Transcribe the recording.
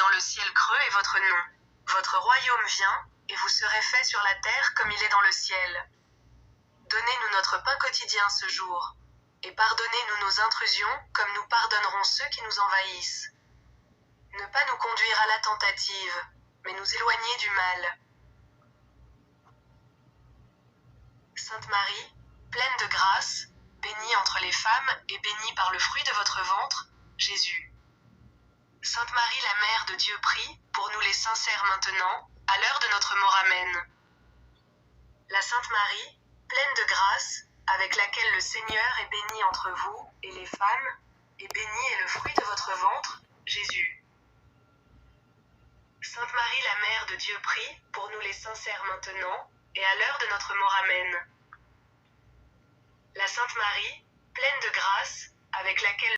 dans le ciel creux est votre nom. Votre royaume vient, et vous serez fait sur la terre comme il est dans le ciel. Donnez-nous notre pain quotidien ce jour. Et pardonnez-nous nos intrusions, comme nous pardonnerons ceux qui nous envahissent. Ne pas nous conduire à la tentative, mais nous éloigner du mal. Sainte Marie, pleine de grâce, bénie entre les femmes et bénie par le fruit de votre ventre, Jésus. Sainte Marie, la Mère de Dieu, prie pour nous les sincères maintenant, à l'heure de notre mort. Amen. La Sainte Marie, pleine de grâce, avec laquelle le Seigneur est béni entre vous et les femmes, et béni est le fruit de votre ventre, Jésus. Sainte Marie, la Mère de Dieu, prie pour nous les sincères maintenant, et à l'heure de notre mort. Amen. La Sainte Marie, pleine de grâce, avec laquelle